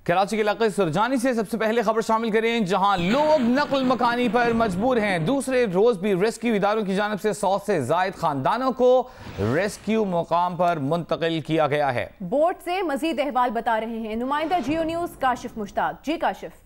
कराची के इलाके सुरजानी से सबसे पहले खबर शामिल करें, जहां लोग नकल मकानी पर मजबूर हैं। दूसरे रोज भी रेस्क्यू इदारों की जानिब से 100 से जायद खानदानों को रेस्क्यू मुकाम पर मुंतकिल किया गया है। बोर्ड से मजीद अहवाल बता रहे हैं नुमाइंदा जियो न्यूज काशिफ मुश्ताक। जी काशिफ।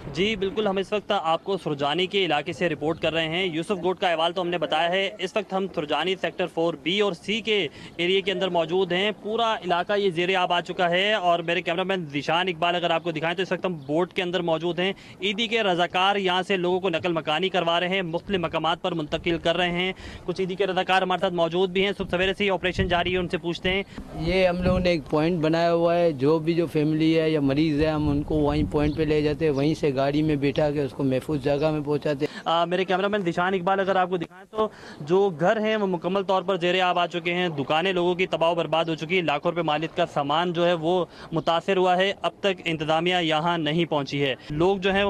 जी बिल्कुल, हम इस वक्त आपको सुरजानी के इलाके से रिपोर्ट कर रहे हैं। यूसुफ गोट का अहवाल तो हमने बताया है। इस वक्त हम सुरजानी सेक्टर 4B और C के एरिया के अंदर मौजूद हैं। पूरा इलाका ये ज़ेरे आब आ चुका है और मेरे कैमरामैन ज़ीशान इकबाल अगर आपको दिखाएं तो इस वक्त हम बोट के अंदर मौजूद हैं। ईदी के रज़ाकार यहाँ से लोगों को नकल मकानी करवा रहे हैं, मुख्तलिफ मकामात पर मुंतकिल कर रहे हैं। कुछ ईदी के रज़ाकार हमारे साथ मौजूद भी हैं। सुबह सवेरे से ही ऑपरेशन जारी है, उनसे पूछते हैं। ये हम लोगों ने एक पॉइंट बनाया हुआ है, जो फैमिली है या मरीज़ है हम उनको वहीं पॉइंट पर ले जाते हैं, वहीं से गाड़ी में बैठा उसको महफूज जगह में पहुंचाते। मेरे कैमरामैन ज़ीशान इकबाल अगर आपको दिखाएं तो जो घर हैं वो मुकम्मल तौर पर ज़ेरे आब आ चुके हैं। दुकानें लोगों की तबाह बर्बाद हो चुकी है। लाखों रुपए मालियत का सामान जो है वो मुतासर हुआ है। अब तक इंतज़ामिया यहाँ नहीं पहुँची है। लोग जो हैं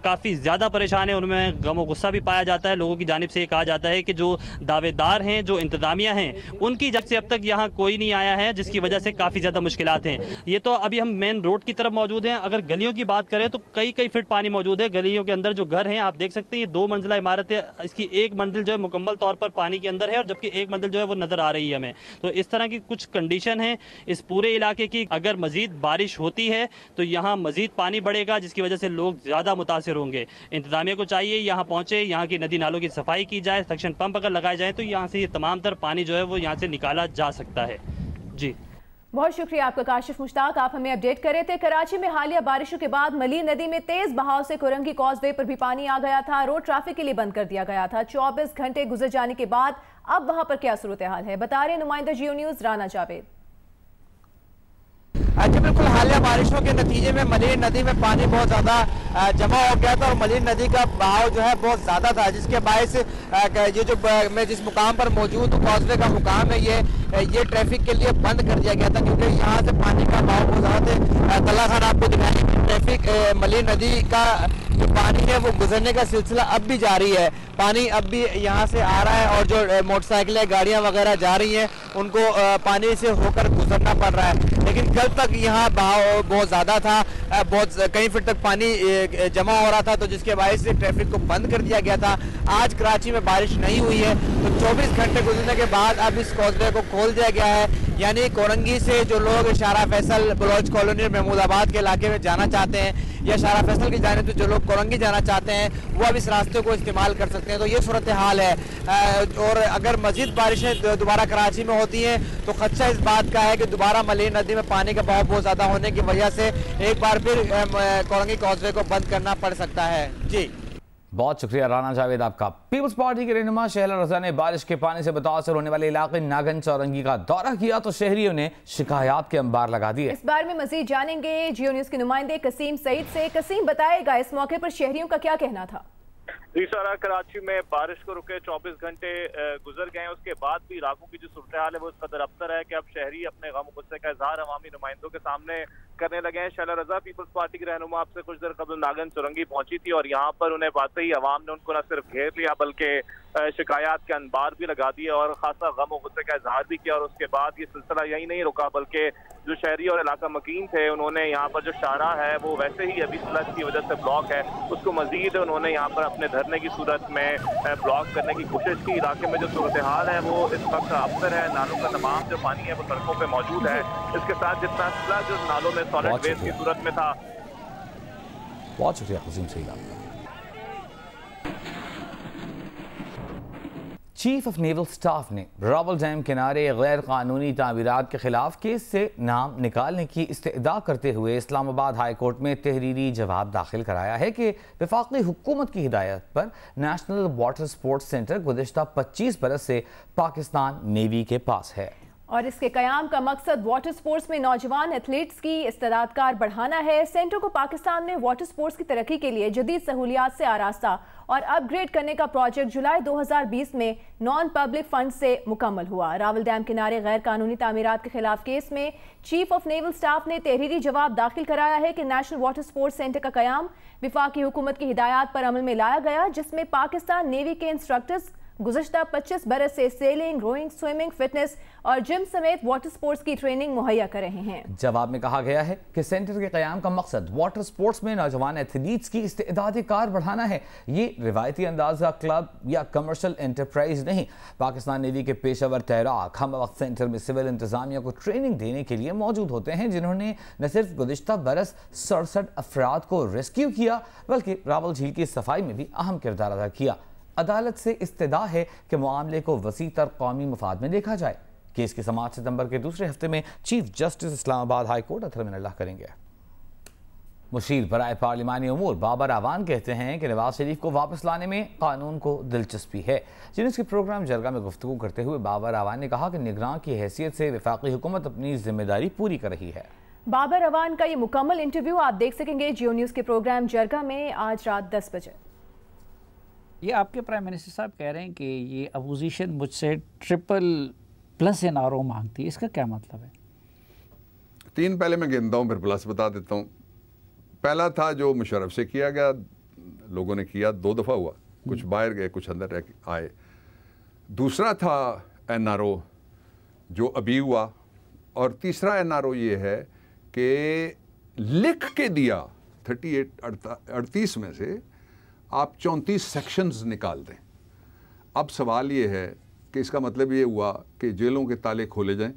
काफ़ी ज़्यादा परेशान हैं, उनमें गम और गुस्सा भी पाया जाता है। लोगों की जानिब से कहा जाता है कि जो दावेदार हैं, जो इंतज़ामिया हैं, उनकी जब से अब तक यहाँ कोई नहीं आया है, जिसकी वजह से काफ़ी ज़्यादा मुश्किलात हैं। ये तो अभी हम मेन रोड की तरफ मौजूद हैं। अगर गलियों की बात करें तो कई फीट पानी मौजूद है। गलियों के अंदर जो घर हैं आप देख सकते हैं, ये 2 मंजिला इमारत है। इसकी एक मंजिल जो है मुकम्मल तौर पर पानी के अंदर है और जबकि एक मंजिल जो है वो नजर आ रही है हमें। तो इस तरह की कुछ कंडीशन है इस पूरे इलाके की। अगर मजीद बारिश होती है तो यहाँ मजीद पानी बढ़ेगा, जिसकी वजह से लोग ज्यादा मुतासिर होंगे। इंतजामिया को चाहिए यहाँ पहुंचे, यहाँ की नदी नालों की सफाई की जाए, सक्शन पंप अगर लगाए जाए तो यहाँ से ये तमाम तर पानी जो है वो यहाँ से निकाला जा सकता है। जी बहुत शुक्रिया आपका काशिफ मुश्ताक, आप हमें अपडेट कर रहे थे। कराची में हालिया बारिशों के बाद मलीर नदी में तेज बहाव से कुरंगी कॉजवे पर भी पानी आ गया था। रोड ट्रैफिक के लिए बंद कर दिया गया था। 24 घंटे गुजर जाने के बाद अब वहां पर क्या सूरत हाल है, बता रहे नुमाइंदा जियो न्यूज राना जावेद। जी बिल्कुल, हालिया बारिशों के नतीजे में मलीर नदी में पानी बहुत ज़्यादा जमा हो गया था और मलीर नदी का बहाव जो है बहुत ज़्यादा था, जिसके बायस ये जो मैं जिस मुकाम पर मौजूद हूँ, कॉजवे का मुकाम है, ये ट्रैफिक के लिए बंद कर दिया गया था क्योंकि यहाँ से पानी का बहाव बहुत ज़्यादा थे। तल्ला खान आपको दिखाएंगे ट्रैफिक मलीर नदी का जो पानी है वो गुजरने का सिलसिला अब भी जारी है। पानी अब भी यहाँ से आ रहा है और जो मोटरसाइकिलें गाड़ियाँ वगैरह जा रही हैं उनको पानी से होकर गुजरना पड़ रहा है। लेकिन कल तक यहाँ बहाव बहुत ज़्यादा था, बहुत कई फीट तक पानी जमा हो रहा था, तो जिसके वजह से ट्रैफिक को बंद कर दिया गया था। आज कराची में बारिश नहीं हुई है तो 24 घंटे गुजरने के बाद अब इस कॉजवे को खोल दिया गया है। यानी कोरंगी से जो लोग शारा फैसल, बलोच कॉलोनी और महमूदाबाद के इलाके में जाना चाहते हैं या शारा फैसल की जाने तो जो लोग कोरंगी जाना चाहते हैं वो अब इस रास्ते को इस्तेमाल कर सकते हैं। तो ये सूरत हाल है और अगर मजीद बारिशें दोबारा कराची में होती हैं तो खदशा इस बात का है कि दोबारा मलीर नदी में पानी का बहाव बहुत ज़्यादा होने की वजह से एक बार फिर कोरंगी कॉजवे को बंद करना पड़ सकता है। जी बहुत शुक्रिया राना जावेद आपका। पीपल्स पार्टी के रहनुमा शहला रजा ने बारिश के पानी से मुतासर होने वाले इलाके नागन चौरंगी का दौरा किया तो शहरियों ने शिकायत के अंबार लगा दिए। इस बारे में मजीद जानेंगे जियो न्यूज के नुमाइंदे कसीम सईद से। कसीम, बताएगा इस मौके पर शहरियों का क्या कहना था? जी सारा, कराची में बारिश को रुके 24 घंटे गुजर गए, उसके बाद भी इलाकों की जो सूरत हाल है वो इस कदर अबतर है कि अब शहरी अपने गम गुस्से का इजहार अवामी नुमाइंदों के सामने करने लगे हैं। शहला रजा पीपल्स पार्टी के रहनुमा आपसे कुछ देर कबल नागन चौरंगी पहुंची थी और यहाँ पर उन्हें बात ही अवाम ने उनको न सिर्फ घेर लिया बल्कि शिकायत के अनबार भी लगा दिए और खासा गम और गुस्से का इजहार भी किया। और उसके बाद ये सिलसिला यही नहीं रुका बल्कि जो शहरी और इलाका मकीन थे उन्होंने यहाँ पर जो शारा है वो वैसे ही अभी फ्लड की वजह से ब्लॉक है, उसको मजीद उन्होंने यहाँ पर अपने धरने की सूरत में ब्लॉक करने की कोशिश की। इलाके में जो सूरत हाल है वो इस वक्त अफसर है, नालों का तमाम जो पानी है वो सड़कों पर मौजूद है। इसके साथ जितना फ्लड जो नालों में सॉलिड वेस्ट की सूरत में था। बहुत शुक्रिया कसीम सईद आपका। चीफ ऑफ नेवल स्टाफ ने रावल डैम किनारे गैर कानूनी तामीरात के खिलाफ केस से नाम निकालने की इस्तेदा करते हुए इस्लामाबाद हाई कोर्ट में तहरीरी जवाब दाखिल कराया है कि वफाकी हुकूमत की हिदायत पर नेशनल वाटर स्पोर्ट्स सेंटर गुज़िश्ता 25 बरस से पाकिस्तान नेवी के पास है और इसके कयाम का मकसद वाटर स्पोर्ट्स में नौजवान एथलीट्स की इस्तेदादकार बढ़ाना है। सेंटर को पाकिस्तान में वाटर स्पोर्ट्स की तरक्की के लिए जदीद सहूलियात से आरास्ता और अपग्रेड करने का प्रोजेक्ट जुलाई 2020 में नॉन पब्लिक फंड से मुकम्मल हुआ। रावल डैम किनारे गैर कानूनी तामीरात के खिलाफ केस में चीफ ऑफ नेवल स्टाफ ने तहरीरी जवाब दाखिल कराया है कि नेशनल वाटर स्पोर्ट्स सेंटर का कयाम विफाकी हुकूमत की हिदायत पर अमल में लाया गया, जिसमें पाकिस्तान नेवी के इंस्ट्रक्टर्स गुज़श्ता 25 बरस से सेलिंग, रोइंग, स्विमिंग, फिटनेस और जिम समेत वाटर स्पोर्ट्स की ट्रेनिंग मुहैया कर रहे हैं। जवाब में कहा गया है कि सेंटर के क़याम का मकसद वाटर स्पोर्ट्स में नौजवान एथलीट्स की इस्तेदाद कार बढ़ाना है। ये रिवायती अंदाज का क्लब या कमर्शियल एंटरप्राइज नहीं। पाकिस्तान नेवी के पेशेवर तैराक हम वक्त सेंटर में सिविल इंतजामिया को ट्रेनिंग देने के लिए मौजूद होते हैं, जिन्होंने न सिर्फ गुज़श्ता बरस 67 अफराद को रेस्क्यू किया बल्कि रावल झील की सफाई में भी अहम किरदार अदा किया। अदालत से इस्तदा है कि मामले को वसी तर कौमी मफाद में देखा जाए। केस की समाअत सितंबर के दूसरे हफ्ते में chief justice Islamabad high court Athar Minallah करेंगे। मुशीर बराए पार्लिमानी उमूर बाबर आवान कहते हैं कि नवाज शरीफ को वापस लाने में कानून को दिलचस्पी है। यूनिस के प्रोग्राम जरगा में गुफ्तगू करते हुए बाबर आवान ने कहा कि निगरान की हैसियत से वफाकी हुकूमत अपनी जिम्मेदारी पूरी कर रही है। बाबर अवान का ये मुकम्मल इंटरव्यू आप देख सकेंगे जियो न्यूज़ के प्रोग्राम जरगा में आज रात 10 बजे। ये आपके प्राइम मिनिस्टर साहब कह रहे हैं कि ये अपोजिशन मुझसे ट्रिपल+ एनआरओ मांगती है, इसका क्या मतलब है? 3 पहले मैं गिनता हूँ फिर प्लस बता देता हूँ। पहला था जो मुशर्रफ से किया गया, लोगों ने किया, 2 दफ़ा हुआ, कुछ बाहर गए कुछ अंदर आए। दूसरा था एनआरओ जो अभी हुआ, और तीसरा एनआरओ ये है कि लिख के दिया 38 में से आप 34 सेक्शंस निकाल दें। अब सवाल ये है कि इसका मतलब ये हुआ कि जेलों के ताले खोले जाएं।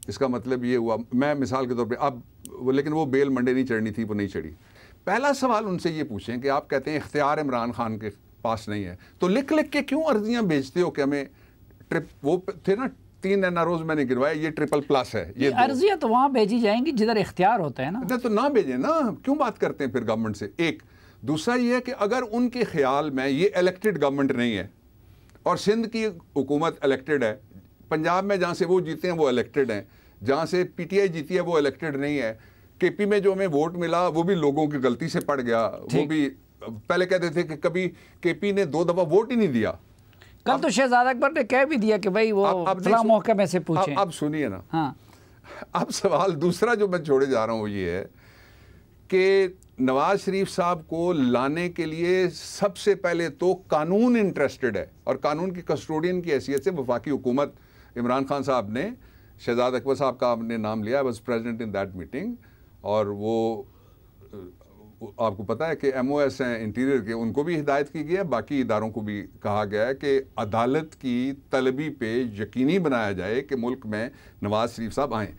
इसका मतलब ये हुआ, मैं मिसाल के तौर पे अब लेकिन वो बेल मंडे नहीं चढ़नी थी, वो नहीं चढ़ी। पहला सवाल उनसे ये पूछें कि आप कहते हैं इख्तियार इमरान खान के पास नहीं है, तो लिख लिख के क्यों अर्जियाँ भेजते हो कि हमें वो थे ना 3 एनआरओज मैंने गिरवाया, ये ट्रिपल+ है। ये अर्जियाँ तो वहाँ भेजी जाएंगी जिधर इख्तियार होता है ना, तो ना भेजें ना, क्यों बात करते हैं फिर गवर्नमेंट से। एक दूसरा ये है कि अगर उनके ख्याल में ये इलेक्टेड गवर्नमेंट नहीं है और सिंध की हुकूमत इलेक्टेड है, पंजाब में जहाँ से वो जीते हैं वो इलेक्टेड हैं, जहाँ से पीटीआई जीती है वो इलेक्टेड नहीं है, केपी में जो हमें वोट मिला वो भी लोगों की गलती से पड़ गया, वो भी पहले कहते थे कि कभी केपी ने 2 दफ़ा वोट ही नहीं दिया। कल तो शहजाद अकबर ने कह भी दिया कि भाई वो फलां मौके में से पूछें। अब सुनिए ना, हाँ। अब सवाल दूसरा जो मैं छोड़े जा रहा हूँ वो ये है कि नवाज शरीफ साहब को लाने के लिए सबसे पहले तो कानून इंटरेस्टेड है, और कानून की कस्टोडियन की हैसियत से वफाकी हुकूमत इमरान खान साहब ने शहजाद अकबर साहब का आपने नाम लिया, was president in that meeting, और वो आपको पता है कि MOS हैं इंटीरियर के, उनको भी हिदायत की गई है, बाकी इदारों को भी कहा गया है कि अदालत की तलबी पे यकीनी बनाया जाए कि मुल्क में नवाज शरीफ साहब आएँ।